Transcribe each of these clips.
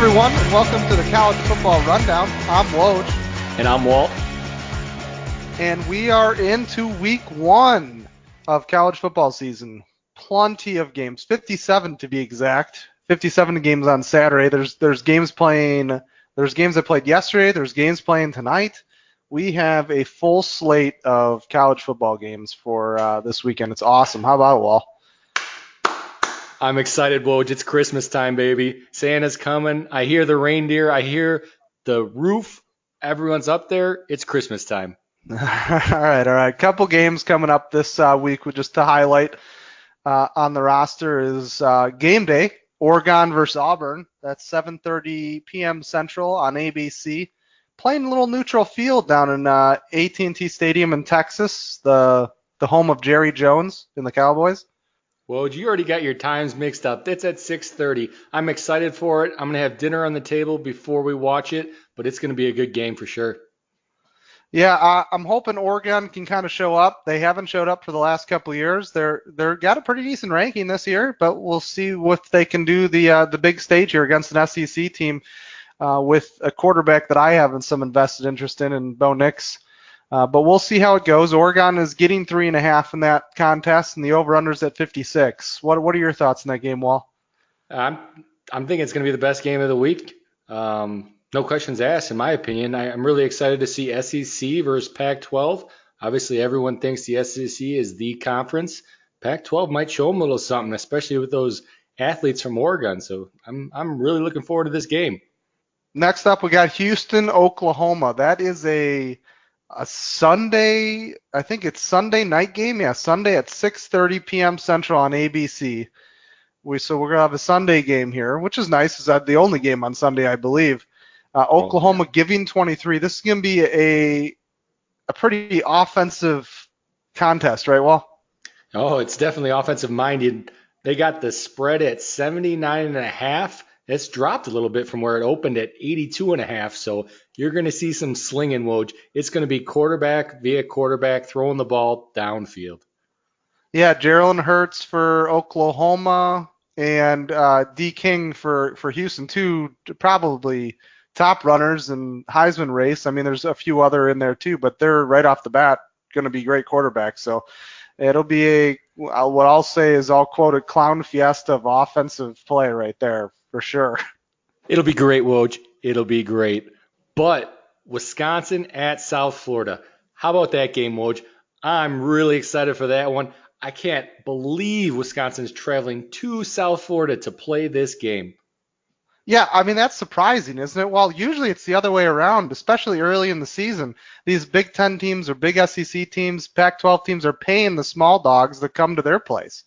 everyone, and welcome to the College Football Rundown. I'm Woj. And I'm Walt. And we are into week one of college football season. Plenty of games, 57 to be exact. 57 games on Saturday. There's games playing. There's games that played yesterday. There's games playing tonight. We have a full slate of college football games for this weekend. It's awesome. How about it, Walt? I'm excited, Woj. It's Christmas time, baby. Santa's coming. I hear the reindeer. I hear the roof. Everyone's up there. It's Christmas time. All right. Couple games coming up this week. Just to highlight on the roster is game day, Oregon versus Auburn. That's 7:30 p.m. Central on ABC. Playing a little neutral field down in AT&T Stadium in Texas, the home of Jerry Jones and the Cowboys. Well, you already got your times mixed up. It's at 6:30. I'm excited for it. I'm going to have dinner on the table before we watch it, but it's going to be a good game for sure. Yeah, I'm hoping Oregon can kind of show up. They haven't showed up for the last couple of years. They're got a pretty decent ranking this year, but we'll see what they can do the big stage here against an SEC team with a quarterback that I have some invested interest in Bo Nix. But we'll see how it goes. Oregon is getting 3.5 in that contest, and the over/under's at 56. What are your thoughts in that game, Wall? I'm thinking it's going to be the best game of the week. No questions asked, in my opinion. I'm really excited to see SEC versus Pac-12. Obviously, everyone thinks the SEC is the conference. Pac-12 might show them a little something, especially with those athletes from Oregon. So I'm really looking forward to this game. Next up, we got Houston, Oklahoma. That is a Sunday, I think it's Sunday night game. Yeah, Sunday at 6:30 p.m. Central on ABC. So we're going to have a Sunday game here, which is nice. It's the only game on Sunday, I believe. Oklahoma giving 23. This is going to be a pretty offensive contest, right, Wal? Oh, it's definitely offensive minded. They got the spread at 79.5. It's dropped a little bit from where it opened at 82.5. So you're going to see some slinging, Woj. It's going to be quarterback via quarterback throwing the ball downfield. Yeah, Jalen Hurts for Oklahoma and D. King for Houston, two probably top runners in Heisman race. I mean, there's a few other in there too, but they're right off the bat going to be great quarterbacks. So it'll be what I'll say is, I'll quote, a clown fiesta of offensive play right there for sure. It'll be great, Woj. It'll be great. But Wisconsin at South Florida. How about that game, Woj? I'm really excited for that one. I can't believe Wisconsin's traveling to South Florida to play this game. Yeah, I mean, that's surprising, isn't it? Well, usually it's the other way around, especially early in the season. These Big Ten teams or big SEC teams, Pac-12 teams are paying the small dogs that come to their place.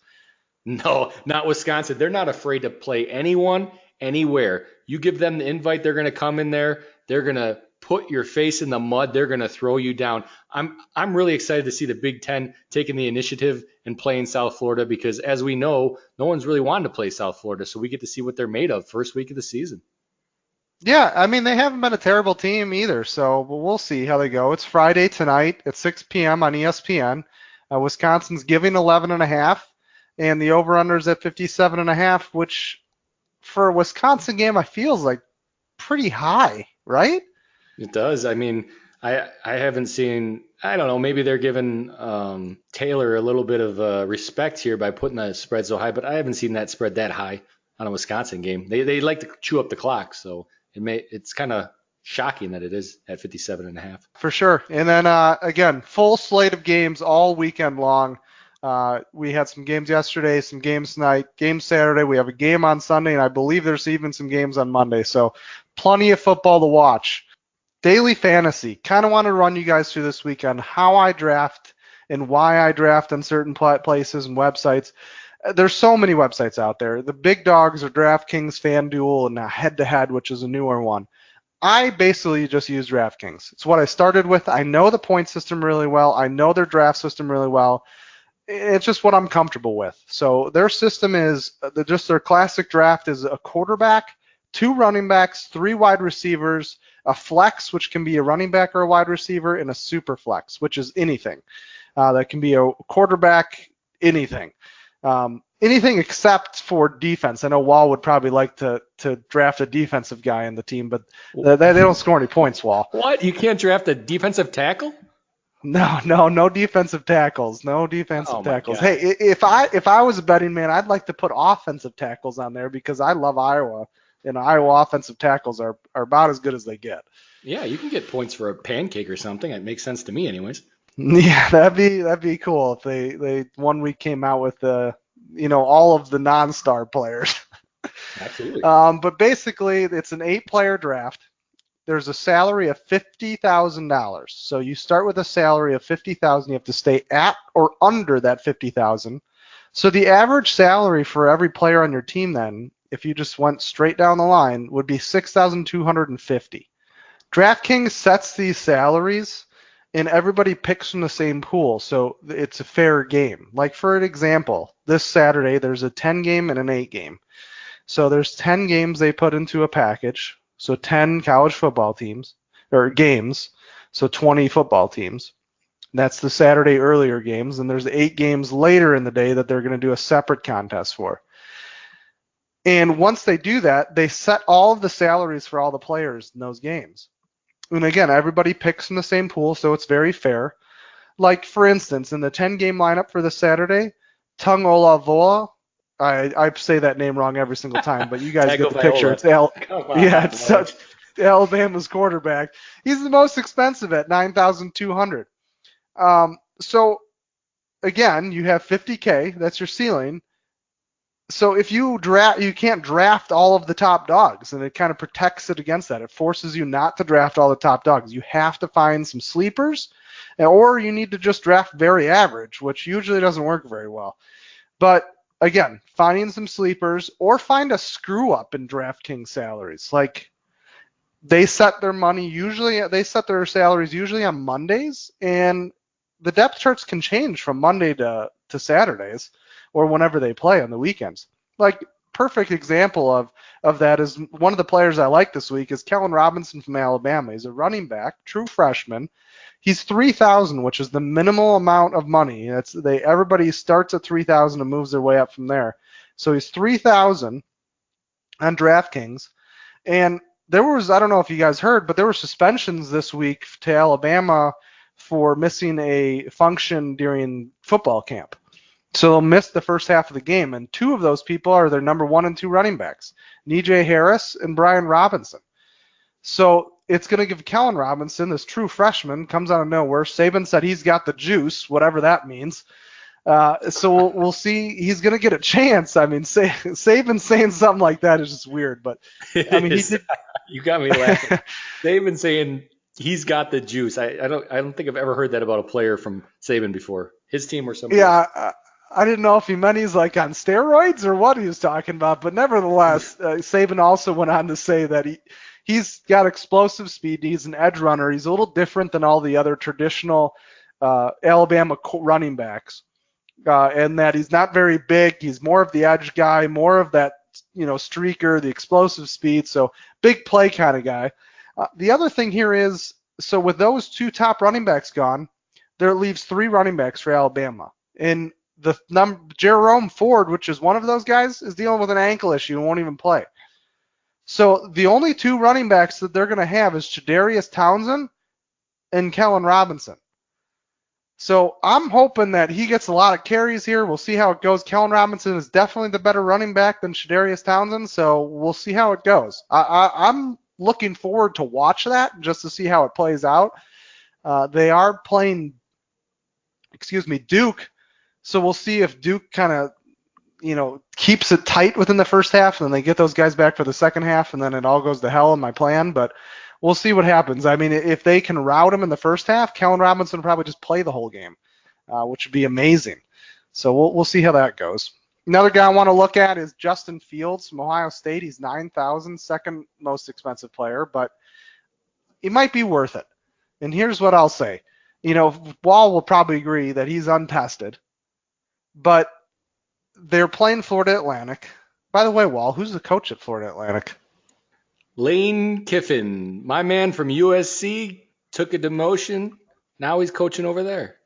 No, not Wisconsin. They're not afraid to play anyone, anywhere. You give them the invite, they're going to come in there. They're going to put your face in the mud. They're going to throw you down. I'm really excited to see the Big Ten taking the initiative and playing South Florida because, as we know, no one's really wanted to play South Florida, so we get to see what they're made of first week of the season. Yeah, I mean, they haven't been a terrible team either, so we'll see how they go. It's Friday tonight at 6 p.m. on ESPN. Wisconsin's giving 11.5, and the over/under's at 57.5, which for a Wisconsin game, I feel like pretty high, right? It does. I mean, I haven't seen, I don't know, maybe they're giving Taylor a little bit of respect here by putting the spread so high, but I haven't seen that spread that high on a Wisconsin game. They like to chew up the clock, so it's kind of shocking that it is at 57.5. For sure. And then, again, full slate of games all weekend long. We had some games yesterday, some games tonight, games Saturday. We have a game on Sunday, and I believe there's even some games on Monday. So plenty of football to watch. Daily fantasy. Kind of want to run you guys through this weekend how I draft and why I draft on certain places and websites. There's so many websites out there. The big dogs are DraftKings, FanDuel, and Head-to-Head, which is a newer one. I basically just use DraftKings. It's what I started with. I know the point system really well. I know their draft system really well. It's just what I'm comfortable with. So their system is just their classic draft is a quarterback, 2 running backs, 3 wide receivers, a flex, which can be a running back or a wide receiver, and a super flex, which is anything. That can be a quarterback, anything. anything except for defense. I know Wahl would probably like to draft a defensive guy in the team, but they don't score any points, Wahl. What? You can't draft a defensive tackle? No defensive tackles. No defensive Oh my tackles. God. Hey, if I was a betting man, I'd like to put offensive tackles on there because I love Iowa. And Iowa offensive tackles are about as good as they get. Yeah, you can get points for a pancake or something. It makes sense to me, anyways. Yeah, that'd be cool if they 1 week came out with all of the non-star players. Absolutely. But basically, it's an 8-player draft. There's a salary of $50,000. So you start with a salary of $50,000. You have to stay at or under that $50,000. So the average salary for every player on your team then, if you just went straight down the line, would be $6,250. DraftKings sets these salaries, and everybody picks from the same pool, so it's a fair game. Like, for an example, this Saturday there's a 10-game and an 8-game. So there's 10 games they put into a package, so 10 college football teams, or games, so 20 football teams. That's the Saturday earlier games, and there's 8 games later in the day that they're going to do a separate contest for. And once they do that, they set all of the salaries for all the players in those games. And again, everybody picks from the same pool, so it's very fair. Like, for instance, in the 10-game lineup for this Saturday, Tung Olavoa, I say that name wrong every single time, but you guys get the picture. It's Alabama's quarterback. He's the most expensive at $9,200. So again, you have $50K. That's your ceiling. So if you draft, you can't draft all of the top dogs, and it kind of protects it against that. It forces you not to draft all the top dogs. You have to find some sleepers, or you need to just draft very average, which usually doesn't work very well. But again, finding some sleepers or find a screw up in DraftKings salaries. Like, they set their salaries usually on Mondays, and the depth charts can change from Monday to Saturdays or whenever they play on the weekends. Like, perfect example of that is one of the players I like this week is Kellen Robinson from Alabama. He's a running back, true freshman. He's $3,000, which is the minimal amount of money. Everybody starts at $3,000 and moves their way up from there. So he's $3,000 on DraftKings, and there was, I don't know if you guys heard, but there were suspensions this week to Alabama for missing a function during football camp. So they'll miss the first half of the game, and 2 of those people are their number 1 and 2 running backs, Najee Harris and Brian Robinson. So it's going to give Kellen Robinson, this true freshman, comes out of nowhere. Saban said he's got the juice, whatever that means. So we'll see. He's going to get a chance. I mean, Saban saying something like that is just weird, but I mean, You got me laughing. Saban saying he's got the juice. I don't think I've ever heard that about a player from Saban before. His team or something. Yeah, I didn't know if he meant he's like on steroids or what he was talking about, but nevertheless, Saban also went on to say that he's got explosive speed. He's an edge runner. He's a little different than all the other traditional Alabama running backs, and that he's not very big. He's more of the edge guy, more of that streaker, the explosive speed. So big play kind of guy. The other thing here is, so with those 2 top running backs gone, there leaves 3 running backs for Alabama. And Jerome Ford, which is one of those guys, is dealing with an ankle issue and won't even play. So the only 2 running backs that they're going to have is Chadarius Townsend and Kellen Robinson. So I'm hoping that he gets a lot of carries here. We'll see how it goes. Kellen Robinson is definitely the better running back than Chadarius Townsend, so we'll see how it goes. I'm looking forward to watch that just to see how it plays out. They are playing, Duke, so we'll see if Duke kind of, keeps it tight within the first half, and then they get those guys back for the second half, and then it all goes to hell in my plan. But we'll see what happens. I mean, if they can rout him in the first half, Kellen Robinson will probably just play the whole game, which would be amazing. So we'll see how that goes. Another guy I want to look at is Justin Fields from Ohio State. He's $9,000, second most expensive player, but he might be worth it. And here's what I'll say. Wahl will probably agree that he's untested, but they're playing Florida Atlantic. By the way, Wahl, who's the coach at Florida Atlantic? Lane Kiffin, my man from USC, took a demotion. Now he's coaching over there.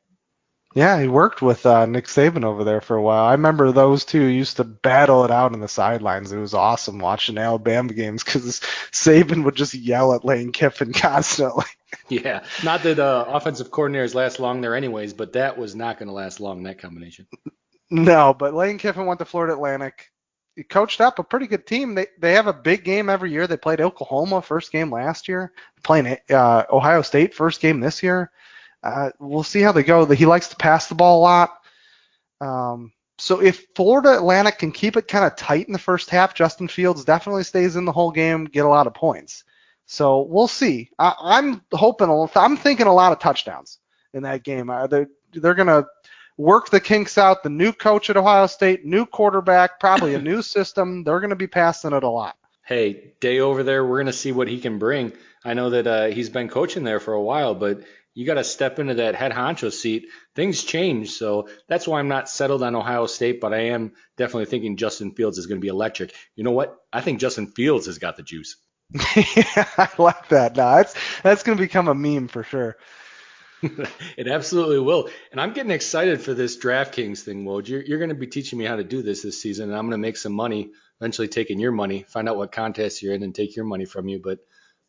Yeah, he worked with Nick Saban over there for a while. I remember those two used to battle it out in the sidelines. It was awesome watching Alabama games because Saban would just yell at Lane Kiffin constantly. Yeah, not that offensive coordinators last long there anyways, but that was not going to last long, that combination. No, but Lane Kiffin went to Florida Atlantic. He coached up a pretty good team. They have a big game every year. They played Oklahoma first game last year, playing Ohio State first game this year. We'll see how they go. He likes to pass the ball a lot. So if Florida Atlantic can keep it kind of tight in the first half, Justin Fields definitely stays in the whole game, get a lot of points. So we'll see. I'm hoping, I'm thinking a lot of touchdowns in that game. They're going to work the kinks out. The new coach at Ohio State, new quarterback, probably a new system. They're going to be passing it a lot. Hey, Day over there, we're going to see what he can bring. I know that he's been coaching there for a while, but you got to step into that head honcho seat. Things change, so that's why I'm not settled on Ohio State, but I am definitely thinking Justin Fields is going to be electric. You know what? I think Justin Fields has got the juice. Yeah, I like that. No, that's going to become a meme for sure. It absolutely will. And I'm getting excited for this DraftKings thing, Woj. You're going to be teaching me how to do this season, and I'm going to make some money, eventually taking your money, find out what contest you're in, and take your money from you. But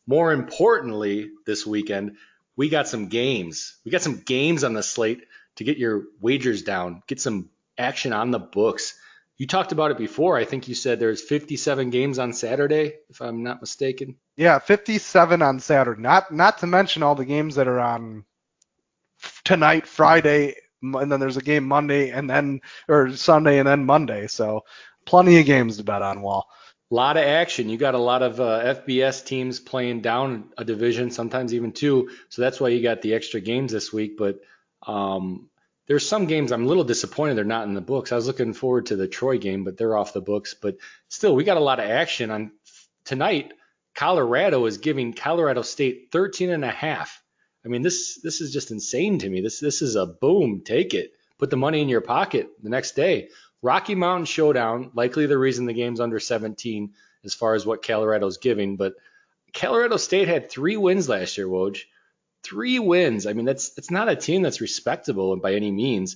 more importantly, this weekend, we got some games. We got some games on the slate to get your wagers down, get some action on the books. You talked about it before. I think you said there's 57 games on Saturday, if I'm not mistaken. Yeah, 57 on Saturday. Not to mention all the games that are on tonight, Friday, and then there's a game Monday and then or Sunday and then Monday. So plenty of games to bet on, Wahl. A lot of action. You got a lot of FBS teams playing down a division, sometimes even two. So that's why you got the extra games this week. But there's some games I'm a little disappointed they're not in the books. I was looking forward to the Troy game, but they're off the books. But still, we got a lot of action on tonight. Colorado is giving Colorado State 13.5. I mean, this is just insane to me. This is a boom. Take it. Put the money in your pocket the next day. Rocky Mountain Showdown, likely the reason the game's under 17 as far as what Colorado's giving. But Colorado State had 3 wins last year, Woj. 3 wins. I mean, it's not a team that's respectable by any means.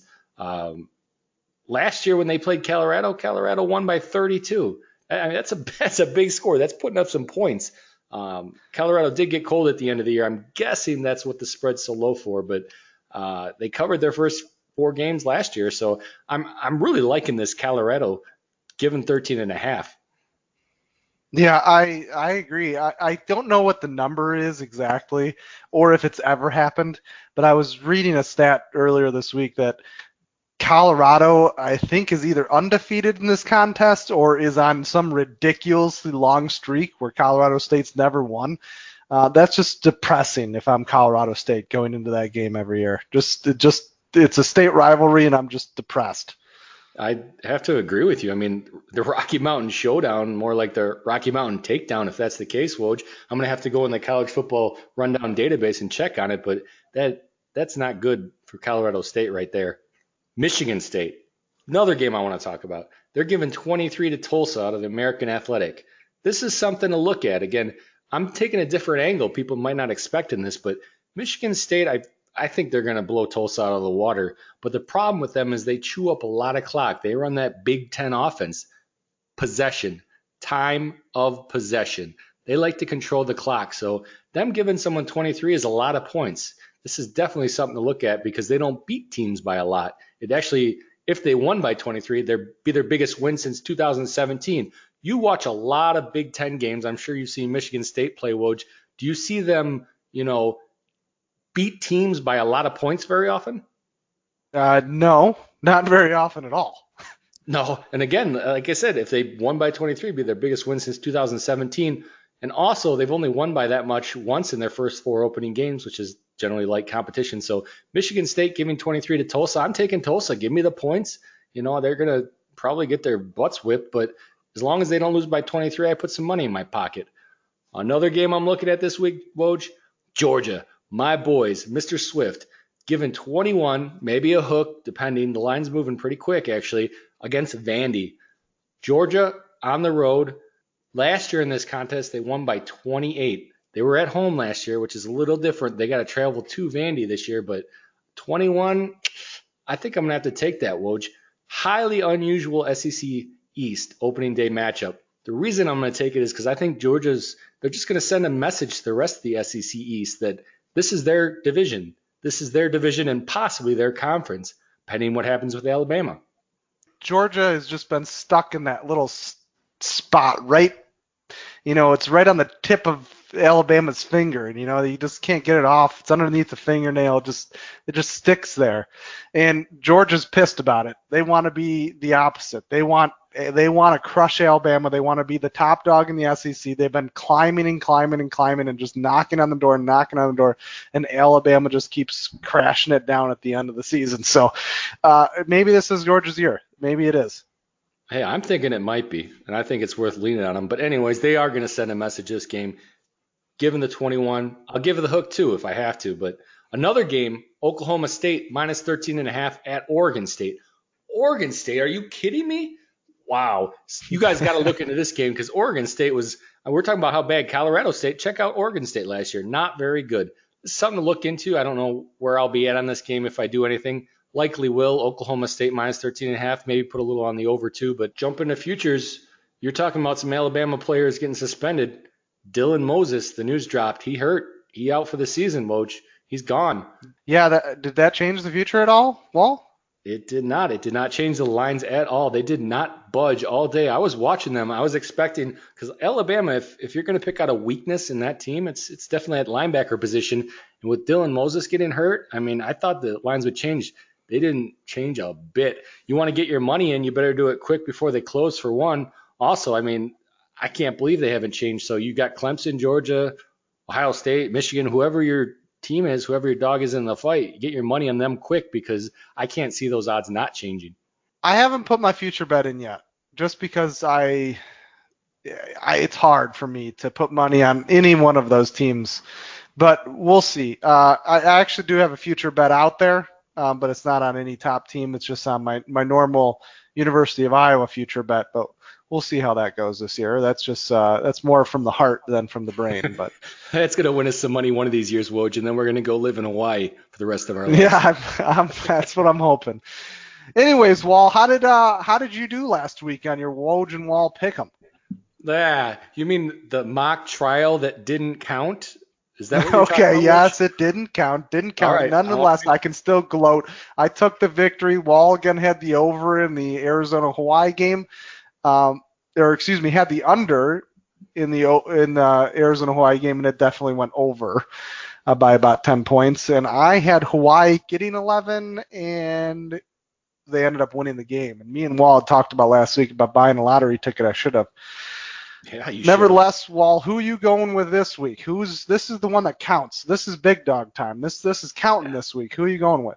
Last year when they played Colorado, Colorado won by 32. I mean, that's a big score. That's putting up some points. Colorado did get cold at the end of the year. I'm guessing that's what the spread's so low for, but they covered their first 4 games last year. So I'm really liking this Colorado given 13.5. Yeah, I agree. I don't know what the number is exactly or if it's ever happened, but I was reading a stat earlier this week that Colorado, I think, is either undefeated in this contest or is on some ridiculously long streak where Colorado State's never won. That's just depressing if I'm Colorado State going into that game every year. It's a state rivalry, and I'm just depressed. I have to agree with you. I mean, the Rocky Mountain Showdown, more like the Rocky Mountain Takedown, if that's the case, Woj. I'm going to have to go in the college football rundown database and check on it, but that's not good for Colorado State right there. Michigan State, another game I want to talk about. They're giving 23 to Tulsa out of the American Athletic. This is something to look at. Again, I'm taking a different angle. People might not expect in this, but Michigan State, I think they're going to blow Tulsa out of the water. But the problem with them is they chew up a lot of clock. They run that Big Ten offense. Possession, time of possession. They like to control the clock. So them giving someone 23 is a lot of points. This is definitely something to look at because they don't beat teams by a lot. It actually, if they won by 23, they'd be their biggest win since 2017. You watch a lot of Big Ten games. I'm sure you've seen Michigan State play, Woj. Do you see them, beat teams by a lot of points very often? No, not very often at all. No. And again, like I said, if they won by 23, it'd be their biggest win since 2017. And also, they've only won by that much once in their first 4 opening games, which is generally light competition. So Michigan State giving 23 to Tulsa. I'm taking Tulsa. Give me the points. They're going to probably get their butts whipped, but as long as they don't lose by 23, I put some money in my pocket. Another game I'm looking at this week, Woj, Georgia. My boys, Mr. Swift, given 21, maybe a hook, depending. The line's moving pretty quick, actually, against Vandy. Georgia on the road. Last year in this contest, they won by 28. They were at home last year, which is a little different. They got to travel to Vandy this year, but 21, I think I'm going to have to take that, Woj. Highly unusual SEC East opening day matchup. The reason I'm going to take it is because I think they're just going to send a message to the rest of the SEC East that this is their division. This is their division and possibly their conference, pending what happens with Alabama. Georgia has just been stuck in that little spot, right? It's right on the tip of Alabama's finger, and you just can't get it off. It's underneath the fingernail. It just sticks there. And Georgia's pissed about it. They want to be the opposite. They want to crush Alabama. They want to be the top dog in the SEC. They've been climbing and just knocking on the door, and Alabama just keeps crashing it down at the end of the season. So maybe this is Georgia's year. Maybe it is. Hey, I'm thinking it might be, and I think it's worth leaning on them. But anyways, they are going to send a message this game. Given the 21, I'll give it the hook too if I have to. But another game, Oklahoma State minus 13.5 at Oregon State. Oregon State, are you kidding me? Wow. You guys got to look into this game because Oregon State we're talking about how bad Colorado State. Check out Oregon State last year. Not very good. It's something to look into. I don't know where I'll be at on this game if I do anything. Likely will. Oklahoma State minus 13.5. Maybe put a little on the over too. But jump into futures. You're talking about some Alabama players getting suspended. Dylan Moses, the news dropped. He hurt. He out for the season, Woj. He's gone. Yeah, did that change the future at all, Wall? It did not. It did not change the lines at all. They did not budge all day. I was watching them. I was expecting because Alabama, if you're going to pick out a weakness in that team, it's definitely at linebacker position. And with Dylan Moses getting hurt, I thought the lines would change. They didn't change a bit. You want to get your money in, you better do it quick before they close for one. Also, I can't believe they haven't changed. So you got Clemson, Georgia, Ohio State, Michigan, whoever your team is, whoever your dog is in the fight, get your money on them quick because I can't see those odds not changing. I haven't put my future bet in yet just because it's hard for me to put money on any one of those teams, but we'll see. I actually do have a future bet out there, but it's not on any top team. It's just on my normal University of Iowa future bet, but we'll see how that goes this year. That's just that's more from the heart than from the brain. But that's gonna win us some money one of these years, Woj, and then we're gonna go live in Hawaii for the rest of our lives. Yeah, that's what I'm hoping. Anyways, Wall, how did you do last week on your Woj and Wall pick'em? Yeah, you mean the mock trial that didn't count? Is that what you're talking about? Yes, it didn't count. Right. Nonetheless, I can still gloat. I took the victory. Wall again had the over in the Arizona-Hawaii game. Had the under in the Arizona-Hawaii game, and it definitely went over by about 10 points. And I had Hawaii getting 11, and they ended up winning the game. And me and Wall had talked about last week about buying a lottery ticket. I should have. Yeah, you Nevertheless, Wall, who are you going with this week? This is the one that counts. This is big dog time. This is counting this week. Who are you going with?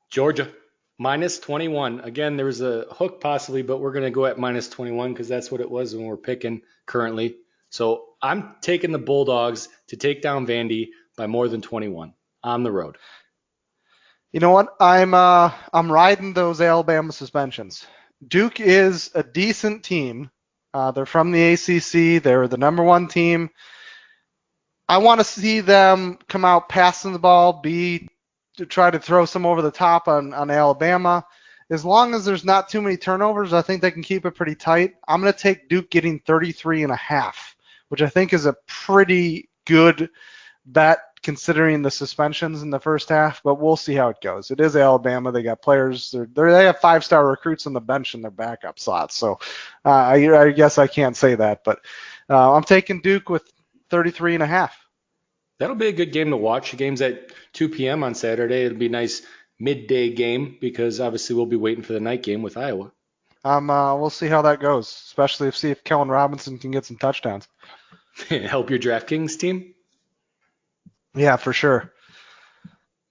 Georgia. Minus 21. Again, there was a hook possibly, but we're going to go at minus 21 because that's what it was when we're picking currently. So I'm taking the Bulldogs to take down Vandy by more than 21 on the road. You know what? I'm riding those Alabama suspensions. Duke is a decent team. They're from the ACC. They're the number one team. I want to see them come out passing the ball, to try to throw some over the top on Alabama. As long as there's not too many turnovers, I think they can keep it pretty tight. I'm going to take Duke getting 33.5, which I think is a pretty good bet considering the suspensions in the first half, but we'll see how it goes. It is Alabama. They got players. They have 5-star recruits on the bench in their backup slots, so I guess I can't say that, but I'm taking Duke with 33.5. That'll be a good game to watch. The game's at 2 p.m. on Saturday. It'll be a nice midday game because obviously we'll be waiting for the night game with Iowa. We'll see how that goes, especially see if Kellen Robinson can get some touchdowns. Help your DraftKings team? Yeah, for sure.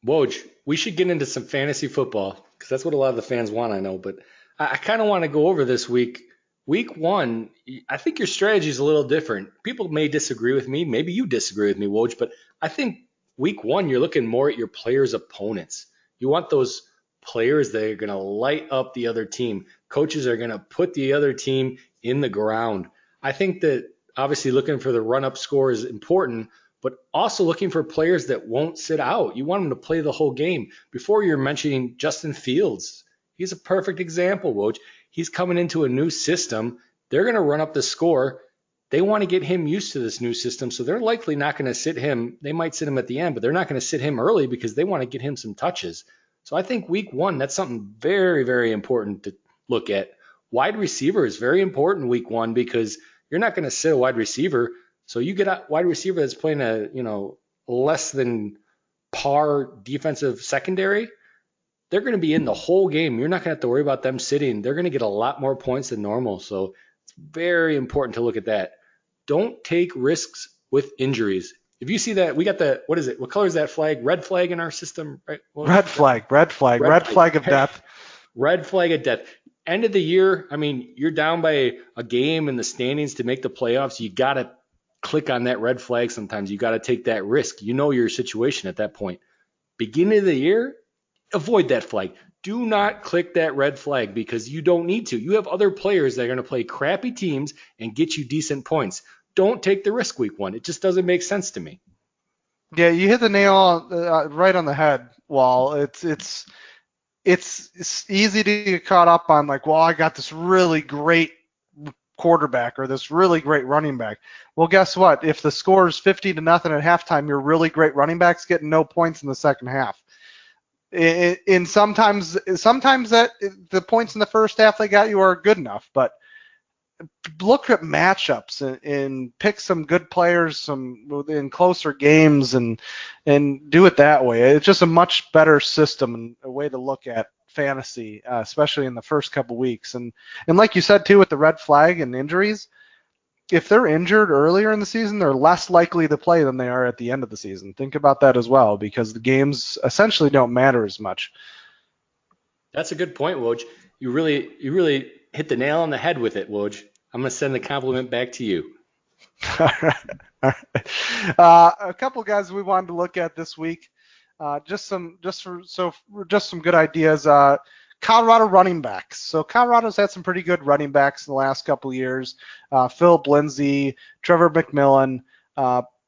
Woj, we should get into some fantasy football because that's what a lot of the fans want, I know. But I kind of want to go over this week. Week 1, I think your strategy is a little different. People may disagree with me. Maybe you disagree with me, Woj. But I think week 1, you're looking more at your players' opponents. You want those players that are going to light up the other team. Coaches are going to put the other team in the ground. I think that obviously looking for the run-up score is important, but also looking for players that won't sit out. You want them to play the whole game. Before you're mentioning Justin Fields. He's a perfect example, Woj. He's coming into a new system. They're going to run up the score. They want to get him used to this new system, so they're likely not going to sit him. They might sit him at the end, but they're not going to sit him early because they want to get him some touches. So I think week one, that's something very, very important to look at. Wide receiver is very important week one because you're not going to sit a wide receiver. So you get a wide receiver that's playing a, less than par defensive secondary. They're going to be in the whole game. You're not going to have to worry about them sitting. They're going to get a lot more points than normal. So it's very important to look at that. Don't take risks with injuries. If you see that, we got the, what is it? What color is that flag? Red flag in our system, right? Red flag of death. Red flag of death. End of the year, you're down by a game in the standings to make the playoffs. You got to click on that red flag sometimes. You got to take that risk. You know your situation at that point. Beginning of the year, avoid that flag. Do not click that red flag because you don't need to. You have other players that are going to play crappy teams and get you decent points. Don't take the risk week one. It just doesn't make sense to me. Yeah, you hit the nail right on the head, Wahl. It's easy to get caught up on I got this really great quarterback or this really great running back. Well, guess what? If the score is 50-0 at halftime, your really great running back's getting no points in the second half. And sometimes that the points in the first half they got you are good enough, but look at matchups and pick some good players in closer games and do it that way. It's just a much better system and a way to look at fantasy, especially in the first couple weeks. And like you said too, with the red flag and injuries, if they're injured earlier in the season, they're less likely to play than they are at the end of the season. Think about that as well, because the games essentially don't matter as much. That's a good point, Woj. You really hit the nail on the head with it, Woj. I'm going to send the compliment back to you. All right. A couple guys we wanted to look at this week. Just some good ideas. Colorado running backs. So Colorado's had some pretty good running backs in the last couple of years. Philip Lindsay, Trevor McMillan,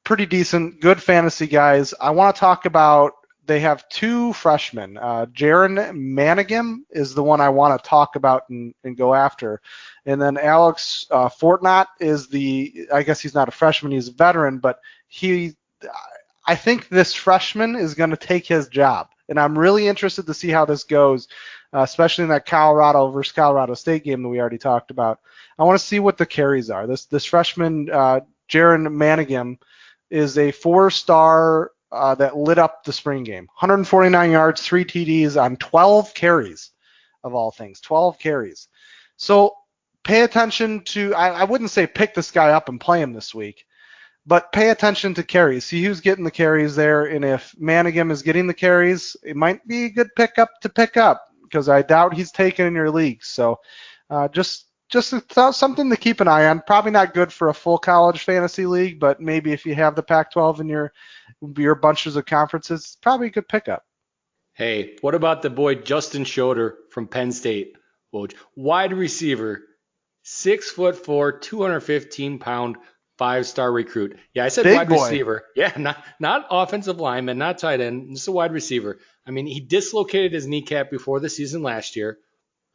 pretty decent, good fantasy guys. I want to talk about, they have two freshmen. Jaren Manghm is the one I want to talk about and go after. And then Alex Fortnott is I guess he's not a freshman, he's a veteran, but I think this freshman is going to take his job. And I'm really interested to see how this goes, especially in that Colorado versus Colorado State game that we already talked about. I want to see what the carries are. This freshman, Jaren Manghm, is a 4-star that lit up the spring game. 149 yards, 3 TDs on 12 carries, of all things. 12 carries. So pay attention to, I wouldn't say pick this guy up and play him this week, but pay attention to carries. See who's getting the carries there, and if Manghm is getting the carries, it might be a good pickup to pick up because I doubt he's taken in your league. So just something to keep an eye on. Probably not good for a full college fantasy league, but maybe if you have the Pac-12 in your bunches of conferences, it's probably a good pickup. Hey, what about the boy Justin Shoater from Penn State? Wide receiver, 6'4", 215-pound, 5-star recruit. Yeah, I said Big wide boy. receiver. Yeah, not offensive lineman, not tight end, just a wide receiver. He dislocated his kneecap before the season last year.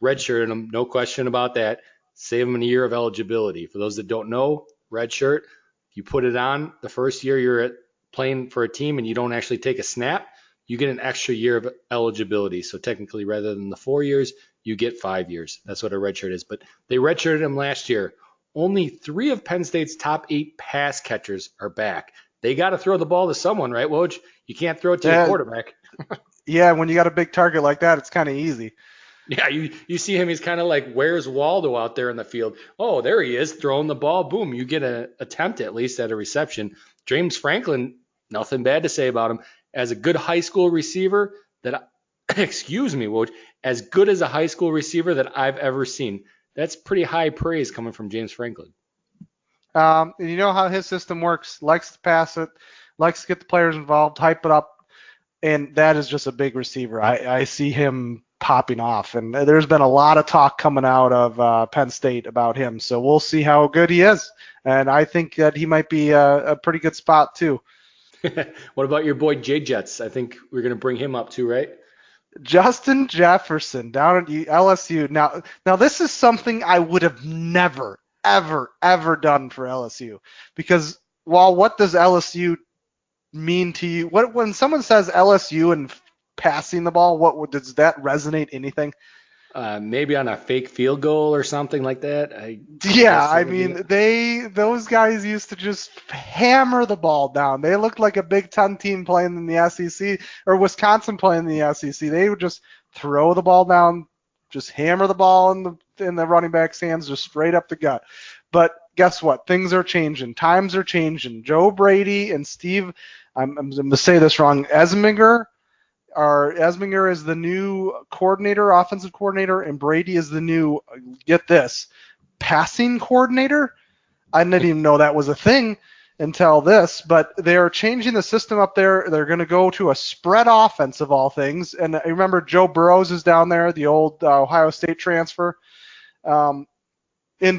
Redshirted him, no question about that. Save him a year of eligibility. For those that don't know, redshirt, you put it on the first year you're playing for a team and you don't actually take a snap, you get an extra year of eligibility. So technically, rather than the 4 years, you get 5 years. That's what a redshirt is. But they redshirted him last year. Only 3 of Penn State's top 8 pass catchers are back. They got to throw the ball to someone, right, Woj? You can't throw it to your quarterback. Yeah, when you got a big target like that, it's kind of easy. Yeah, you see him, he's kind of like, where's Waldo out there in the field? Oh, there he is, throwing the ball. Boom, you get an attempt at least at a reception. James Franklin, nothing bad to say about him. As a good high school receiver excuse me, Woj, as good as a high school receiver that I've ever seen. That's pretty high praise coming from James Franklin. You know how his system works. Likes to pass it, likes to get the players involved, hype it up, and that is just a big receiver. I see him popping off, and there's been a lot of talk coming out of Penn State about him, so we'll see how good he is, and I think that he might be a pretty good spot too. What about your boy J Jets? I think we're going to bring him up too, right? Justin Jefferson down at LSU. Now this is something I would have never, ever done for LSU because what does LSU mean to you? When someone says LSU and passing the ball, does that resonate anything? Maybe on a fake field goal or something like that. I Yeah, guess that I would be mean it. those guys used to just hammer the ball down. They looked like a Big Ten team playing in the SEC or Wisconsin playing in the SEC. They would just throw the ball down, just hammer the ball in the running back's hands, just straight up the gut. But guess what? Things are changing. Times are changing. Joe Brady and Steve, I'm going to say this wrong, Esminger is the new offensive coordinator, and Brady is the new, get this, passing coordinator. I didn't even know that was a thing until this, but they're changing the system up there. They're going to go to a spread offense of all things. And I remember Joe Burrows is down there, the old Ohio State transfer. And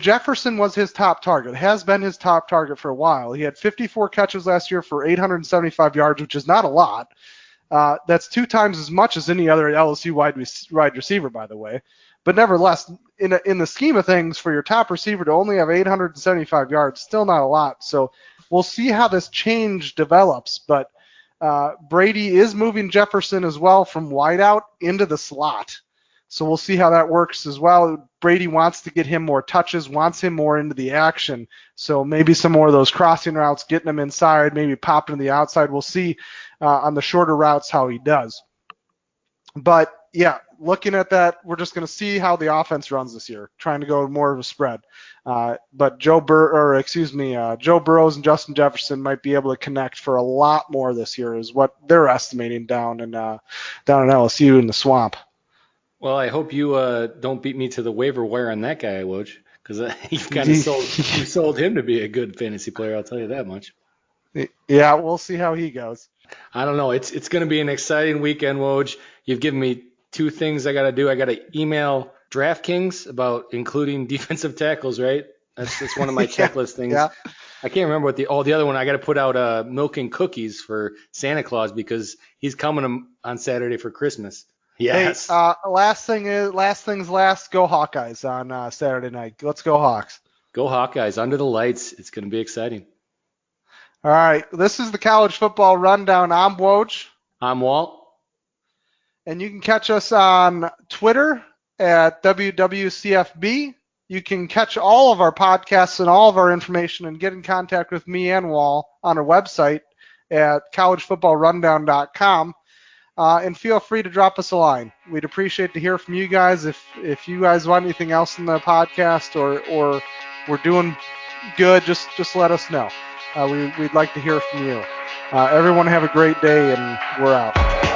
Jefferson was his top target, has been his top target for a while. He had 54 catches last year for 875 yards, which is not a lot. That's 2 times as much as any other LSU wide receiver, by the way. But nevertheless, in the scheme of things, for your top receiver to only have 875 yards, still not a lot. So we'll see how this change develops. But Brady is moving Jefferson as well from wideout into the slot. So we'll see how that works as well. Brady wants to get him more touches, wants him more into the action. So maybe some more of those crossing routes, getting him inside, maybe popping to the outside. We'll see on the shorter routes how he does. But yeah, looking at that, we're just going to see how the offense runs this year, trying to go more of a spread. But Joe Burrows and Justin Jefferson might be able to connect for a lot more this year, is what they're estimating down in LSU in the swamp. Well, I hope you don't beat me to the waiver wire on that guy, Woj, because you've kind of sold him to be a good fantasy player. I'll tell you that much. Yeah, we'll see how he goes. I don't know. It's going to be an exciting weekend, Woj. You've given me 2 things I got to do. I got to email DraftKings about including defensive tackles, right? That's one of my checklist things. Yeah. I can't remember what the other one. I got to put out milk and cookies for Santa Claus because he's coming on Saturday for Christmas. Yes. Hey, last things last. Go Hawkeyes on Saturday night. Let's go Hawks. Go Hawkeyes under the lights. It's going to be exciting. All right. This is the college football rundown. I'm Woj. I'm Walt. And you can catch us on Twitter at WWCFB. You can catch all of our podcasts and all of our information and get in contact with me and Wahl on our website at collegefootballrundown.com. And feel free to drop us a line. We'd appreciate to hear from you guys. If you guys want anything else in the podcast or we're doing good, just let us know. We'd like to hear from you. Everyone have a great day, and we're out.